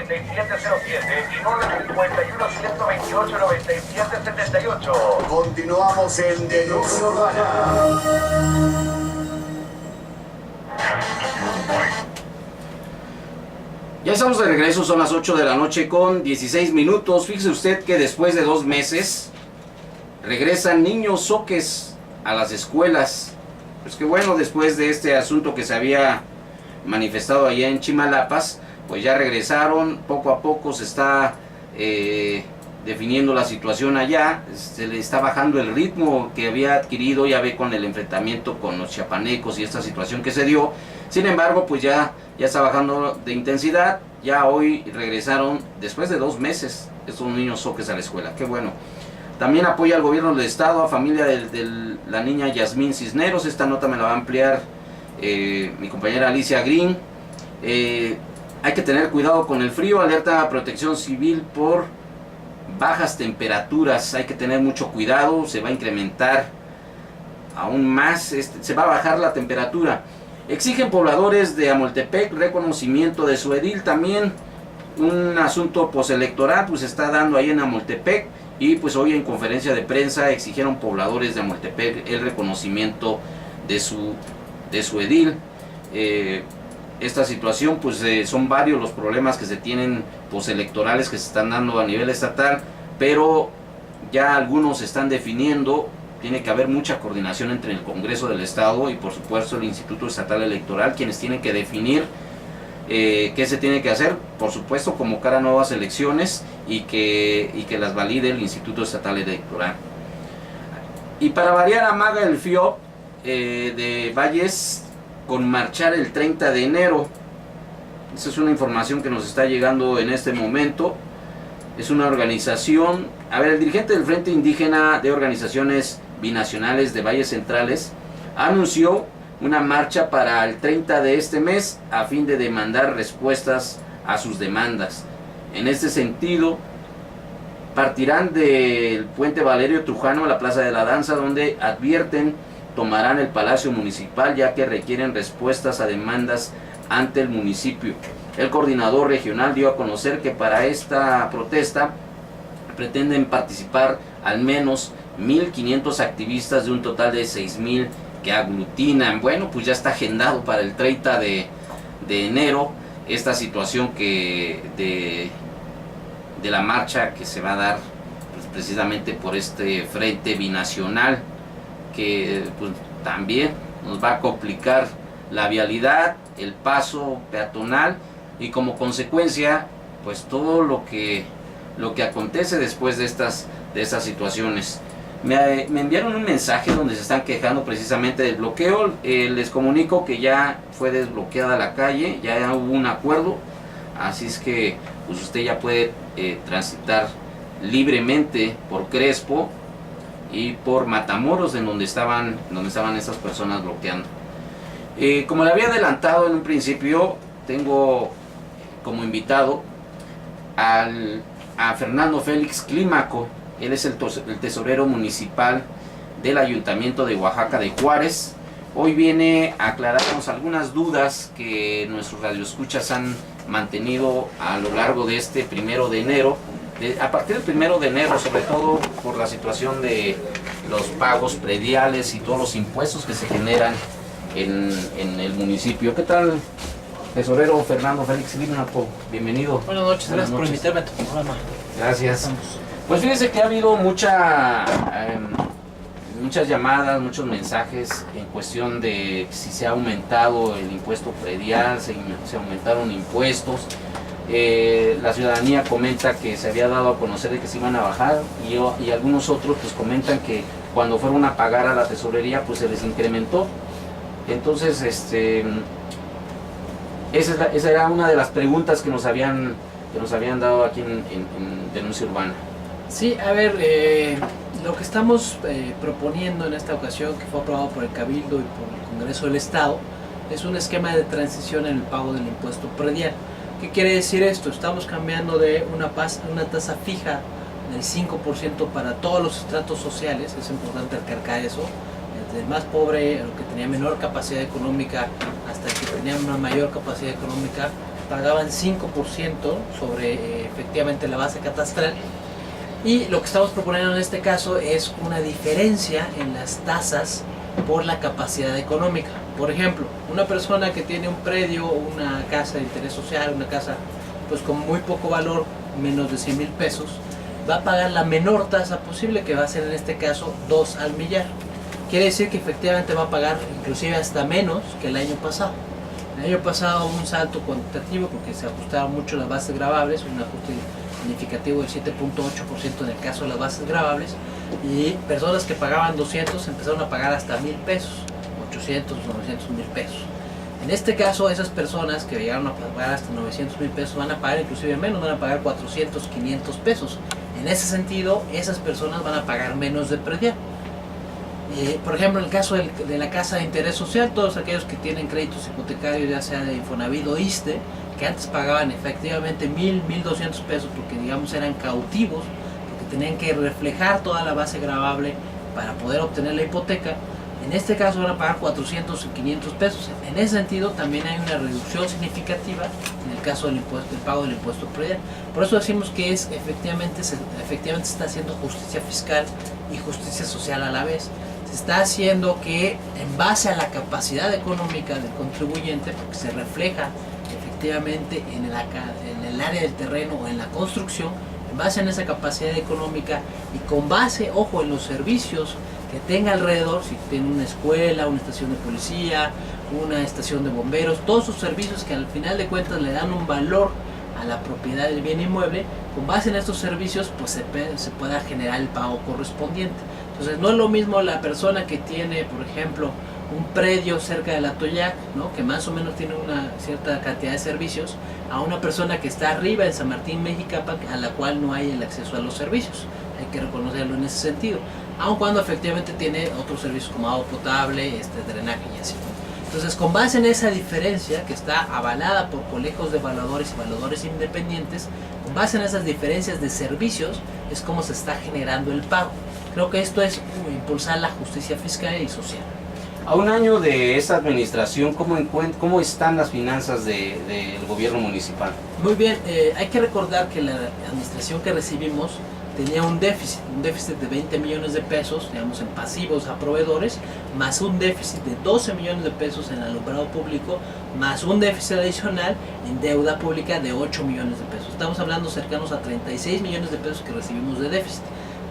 9707 y 951-128-9778. Continuamos en Denuncia Urbana. Ya estamos de regreso, son las 8 de la noche con 16 minutos. Fíjese usted que después de 2 meses regresan niños zoques a las escuelas. Pues que bueno, después de este asunto que se había manifestado allá en Chimalapas, pues ya regresaron. Poco a poco se está definiendo la situación allá. Se le está bajando el ritmo que había adquirido, ya ve, con el enfrentamiento con los chiapanecos y esta situación que se dio. Sin embargo, pues ya está bajando de intensidad. Ya hoy regresaron después de 2 meses estos niños zoques a la escuela. Qué bueno. También apoya al gobierno del estado a familia de la niña Yasmín Cisneros. Esta nota me la va a ampliar mi compañera Alicia Green. Hay que tener cuidado con el frío. Alerta a Protección Civil por bajas temperaturas. Hay que tener mucho cuidado. Se va a incrementar aún más. Se va a bajar la temperatura. Exigen pobladores de Amoltepec reconocimiento de su edil. También un asunto postelectoral pues se está dando ahí en Amoltepec. Y pues hoy en conferencia de prensa exigieron pobladores de Amoltepec el reconocimiento de su edil. Esta situación pues son varios los problemas que se tienen postelectorales que se están dando a nivel estatal, pero ya algunos se están definiendo. Tiene que haber mucha coordinación entre el Congreso del Estado y por supuesto el Instituto Estatal Electoral, quienes tienen que definir qué se tiene que hacer. Por supuesto, convocar a nuevas elecciones y que las valide el Instituto Estatal Electoral. Y para variar, amaga el FIOP de Valles con marchar el 30 de enero. Esa es una información que nos está llegando en este momento. Es una organización, el dirigente del Frente Indígena de Organizaciones Binacionales de Valles Centrales anunció una marcha para el 30 de este mes a fin de demandar respuestas a sus demandas. En este sentido, partirán del Puente Valerio Trujano a la Plaza de la Danza, donde advierten tomarán el Palacio Municipal ya que requieren respuestas a demandas ante el municipio. El coordinador regional dio a conocer que para esta protesta pretenden participar al menos 1.500 activistas de un total de 6.000 que aglutinan. Bueno, pues ya está agendado para el 30 de enero esta situación de la marcha que se va a dar pues, precisamente por este frente binacional que pues, también nos va a complicar la vialidad, el paso peatonal y como consecuencia pues todo lo que acontece después de estas situaciones. Me enviaron un mensaje donde se están quejando precisamente del bloqueo. Les comunico que ya fue desbloqueada la calle, ya hubo un acuerdo, así es que pues usted ya puede transitar libremente por Crespo y por Matamoros, en donde estaban estas personas bloqueando. Como le había adelantado en un principio, tengo como invitado a Fernando Félix Clímaco. Él es el tesorero municipal del Ayuntamiento de Oaxaca de Juárez. Hoy viene a aclararnos algunas dudas que nuestros radioescuchas han mantenido a lo largo de este 1 de enero. A partir del 1 de enero, sobre todo por la situación de los pagos prediales y todos los impuestos que se generan en el municipio. ¿Qué tal, tesorero Fernando Félix Clímaco? Bienvenido. Buenas noches, gracias por invitarme a tu programa. Gracias. Pues fíjense que ha habido muchas llamadas, muchos mensajes en cuestión de si se ha aumentado el impuesto predial, se aumentaron impuestos. La ciudadanía comenta que se había dado a conocer de que se iban a bajar y algunos otros pues comentan que cuando fueron a pagar a la tesorería pues se les incrementó. Entonces esa era una de las preguntas que nos habían dado aquí en Denuncia Urbana. Sí, a ver, lo que estamos proponiendo en esta ocasión, que fue aprobado por el Cabildo y por el Congreso del Estado, es un esquema de transición en el pago del impuesto predial. ¿Qué quiere decir esto? Estamos cambiando de una tasa fija del 5% para todos los estratos sociales, es importante recalcar eso, desde el más pobre, el que tenía menor capacidad económica, hasta el que tenía una mayor capacidad económica, pagaban 5% sobre efectivamente la base catastral. Y lo que estamos proponiendo en este caso es una diferencia en las tasas por la capacidad económica. Por ejemplo, una persona que tiene un predio, una casa de interés social, una casa pues con muy poco valor, menos de 100,000 pesos, va a pagar la menor tasa posible, que va a ser en este caso 2 al millar. Quiere decir que efectivamente va a pagar inclusive hasta menos que el año pasado. El año pasado hubo un salto cuantitativo porque se ajustaron mucho las bases gravables, un ajuste significativo del 7.8% en el caso de las bases gravables, y personas que pagaban 200 empezaron a pagar hasta 1,000 pesos, 800, 900, 1,000 pesos. En este caso, esas personas que llegaron a pagar hasta 900,000 pesos van a pagar inclusive menos, van a pagar 400, 500 pesos. En ese sentido, esas personas van a pagar menos de predial. Por ejemplo, en el caso de la casa de interés social, todos aquellos que tienen créditos hipotecarios, ya sea de Infonavit o ISSSTE, que antes pagaban efectivamente 1,000, 1,200 pesos porque digamos eran cautivos, porque tenían que reflejar toda la base gravable para poder obtener la hipoteca, en este caso van a pagar 400 o 500 pesos. En ese sentido también hay una reducción significativa en el caso del pago del impuesto predial. Por eso decimos que efectivamente se está haciendo justicia fiscal y justicia social a la vez. Se está haciendo que en base a la capacidad económica del contribuyente, porque se refleja efectivamente en el área del terreno o en la construcción, en base en esa capacidad económica y con base, ojo, en los servicios que tenga alrededor, si tiene una escuela, una estación de policía, una estación de bomberos, todos esos servicios que al final de cuentas le dan un valor a la propiedad del bien inmueble, con base en estos servicios pues se pueda generar el pago correspondiente. Entonces no es lo mismo la persona que tiene, por ejemplo, un predio cerca de la Atoyac, ¿no?, que más o menos tiene una cierta cantidad de servicios, a una persona que está arriba en San Martín, Mexicapa, a la cual no hay el acceso a los servicios. Hay que reconocerlo en ese sentido, aun cuando efectivamente tiene otros servicios como agua potable, drenaje y así. Entonces, con base en esa diferencia que está avalada por colegios de evaluadores y evaluadores independientes, con base en esas diferencias de servicios es como se está generando el pago. Creo que esto es impulsar la justicia fiscal y social. A un año de esta administración, ¿cómo están las finanzas del gobierno municipal? Muy bien, hay que recordar que la administración que recibimos tenía un déficit de 20 millones de pesos, digamos, en pasivos a proveedores, más un déficit de 12 millones de pesos en alumbrado público, más un déficit adicional en deuda pública de 8 millones de pesos. Estamos hablando cercanos a 36 millones de pesos que recibimos de déficit.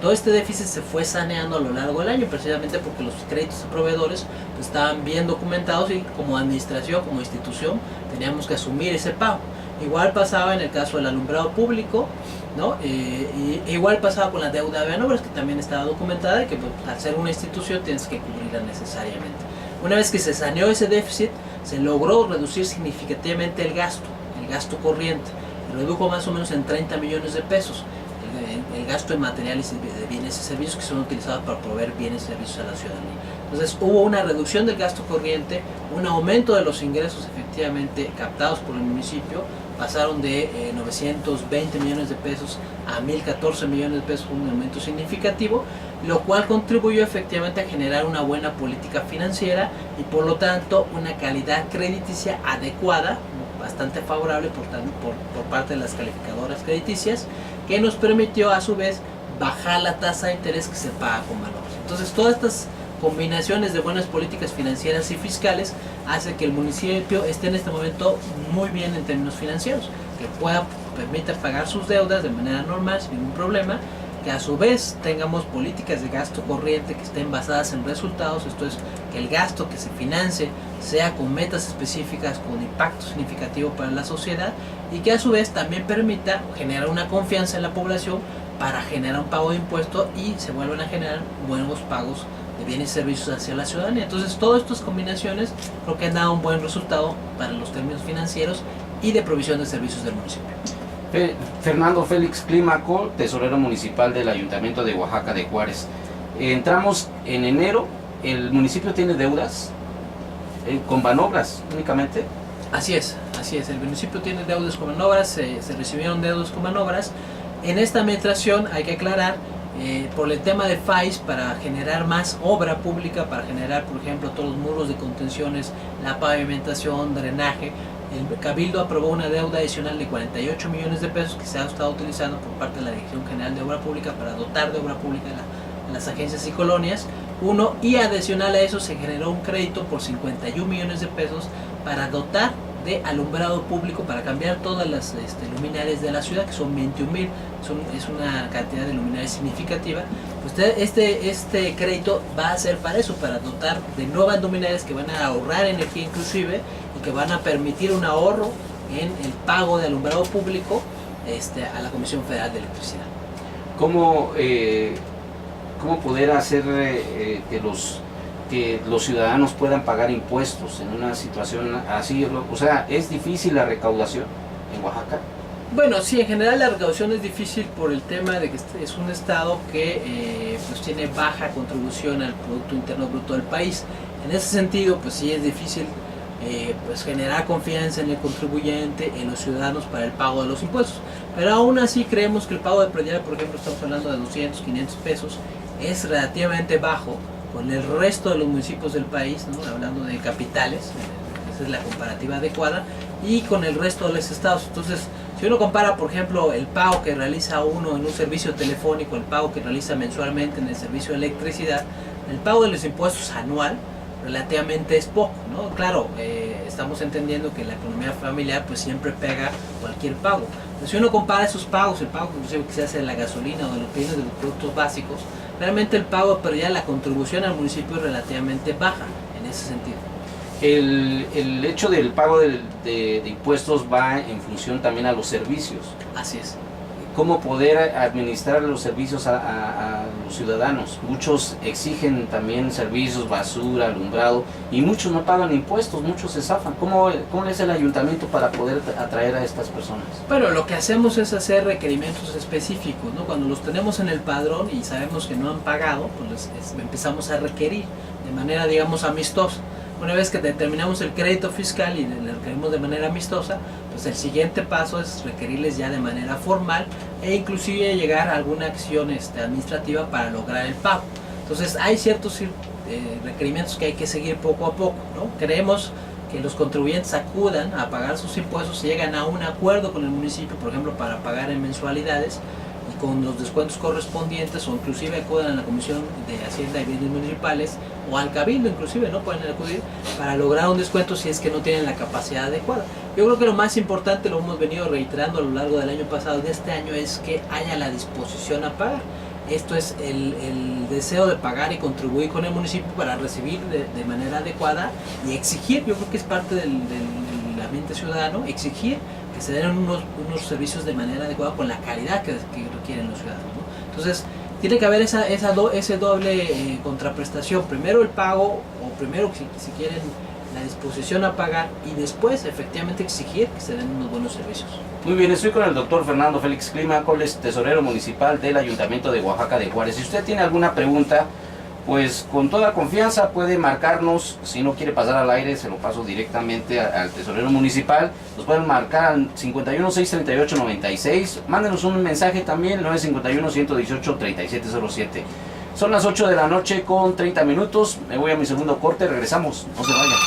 Todo este déficit se fue saneando a lo largo del año, precisamente porque los créditos a proveedores pues, estaban bien documentados y como administración, como institución, teníamos que asumir ese pago. Igual pasaba en el caso del alumbrado público, ¿no? Igual pasaba con la deuda de Avianobras, que también estaba documentada y que pues, al ser una institución tienes que cubrirla necesariamente. Una vez que se saneó ese déficit, se logró reducir significativamente el gasto corriente. Se redujo más o menos en 30 millones de pesos. El gasto en materiales de bienes y servicios que son utilizados para proveer bienes y servicios a la ciudadanía. Entonces hubo una reducción del gasto corriente, un aumento de los ingresos efectivamente captados por el municipio, pasaron de 920 millones de pesos a 1,014 millones de pesos, un aumento significativo, lo cual contribuyó efectivamente a generar una buena política financiera y por lo tanto una calidad crediticia adecuada, bastante favorable por parte de las calificadoras crediticias, que nos permitió a su vez bajar la tasa de interés que se paga con valores. Entonces todas estas combinaciones de buenas políticas financieras y fiscales hace que el municipio esté en este momento muy bien en términos financieros, que permita pagar sus deudas de manera normal sin ningún problema, que a su vez tengamos políticas de gasto corriente que estén basadas en resultados, esto es, que el gasto que se financie sea con metas específicas, con impacto significativo para la sociedad y que a su vez también permita generar una confianza en la población para generar un pago de impuestos y se vuelvan a generar buenos pagos de bienes y servicios hacia la ciudadanía. Entonces todas estas combinaciones creo que han dado un buen resultado para los términos financieros y de provisión de servicios del municipio. Fernando Félix Clímaco, tesorero municipal del Ayuntamiento de Oaxaca de Juárez. Entramos en enero, ¿el municipio tiene deudas con Banobras únicamente? Así es, el municipio tiene deudas con Banobras, se recibieron deudas con Banobras. En esta administración hay que aclarar, por el tema de FAIS, para generar más obra pública, para generar por ejemplo todos los muros de contenciones, la pavimentación, drenaje, el Cabildo aprobó una deuda adicional de 48 millones de pesos que se ha estado utilizando por parte de la Dirección General de Obra Pública para dotar de obra pública a las agencias y colonias. Y adicional a eso se generó un crédito por 51 millones de pesos para dotar de alumbrado público, para cambiar todas las luminarias de la ciudad, que son 21,000, es una cantidad de luminarias significativa. Pues este crédito va a ser para eso, para dotar de nuevas luminarias que van a ahorrar energía inclusive y que van a permitir un ahorro en el pago de alumbrado público a la Comisión Federal de Electricidad. ¿Cómo poder hacer que los ciudadanos puedan pagar impuestos en una situación así? O sea, ¿es difícil la recaudación en Oaxaca? Bueno, sí, en general la recaudación es difícil por el tema de que es un estado que pues tiene baja contribución al Producto Interno Bruto del país. En ese sentido, pues sí es difícil pues generar confianza en el contribuyente, en los ciudadanos para el pago de los impuestos. Pero aún así creemos que el pago de predial, por ejemplo, estamos hablando de 200, 500 pesos, es relativamente bajo con el resto de los municipios del país, ¿no? Hablando de capitales, esa es la comparativa adecuada, y con el resto de los estados. Entonces, si uno compara, por ejemplo, el pago que realiza uno en un servicio telefónico, el pago que realiza mensualmente en el servicio de electricidad, el pago de los impuestos anual relativamente es poco, ¿no? Claro, estamos entendiendo que la economía familiar pues siempre pega cualquier pago. Entonces, si uno compara esos pagos, el pago inclusive que se hace de la gasolina o de los bienes de los productos básicos, realmente el pago, pero ya la contribución al municipio es relativamente baja en ese sentido. El hecho del pago de impuestos va en función también a los servicios. Así es. ¿Cómo poder administrar los servicios a los ciudadanos? Muchos exigen también servicios, basura, alumbrado, y muchos no pagan impuestos, muchos se zafan. ¿Cómo es el ayuntamiento para poder atraer a estas personas? Bueno, lo que hacemos es hacer requerimientos específicos, ¿no? Cuando los tenemos en el padrón y sabemos que no han pagado, pues empezamos a requerir de manera, digamos, amistosa. Una vez que determinamos el crédito fiscal y le requerimos de manera amistosa, pues el siguiente paso es requerirles ya de manera formal e inclusive llegar a alguna acción administrativa para lograr el pago. Entonces hay ciertos requerimientos que hay que seguir poco a poco, ¿no? Queremos que los contribuyentes acudan a pagar sus impuestos y llegan a un acuerdo con el municipio, por ejemplo, para pagar en mensualidades y con los descuentos correspondientes, o inclusive acudan a la Comisión de Hacienda y Bienes Municipales o al Cabildo, inclusive, ¿no? Pueden acudir para lograr un descuento si es que no tienen la capacidad adecuada. Yo creo que lo más importante, lo hemos venido reiterando a lo largo del año pasado y de este año, es que haya la disposición a pagar. Esto es el deseo de pagar y contribuir con el municipio para recibir de manera adecuada y exigir. Yo creo que es parte del ambiente ciudadano, exigir que se den unos servicios de manera adecuada con la calidad que requieren los ciudadanos, ¿no? Entonces, tiene que haber ese doble contraprestación. Primero el pago, o primero, si quieren, la disposición a pagar, y después efectivamente exigir que se den unos buenos servicios. Muy bien, estoy con el doctor Fernando Félix Clímacoles, tesorero municipal del Ayuntamiento de Oaxaca de Juárez. Si usted tiene alguna pregunta, pues con toda confianza puede marcarnos. Si no quiere pasar al aire, se lo paso directamente al tesorero municipal. Nos pueden marcar al 51 638 96. Mándenos un mensaje también, 951 118 3707. Son las 8 de la noche con 30 minutos. Me voy a mi segundo corte, regresamos, no se vayan.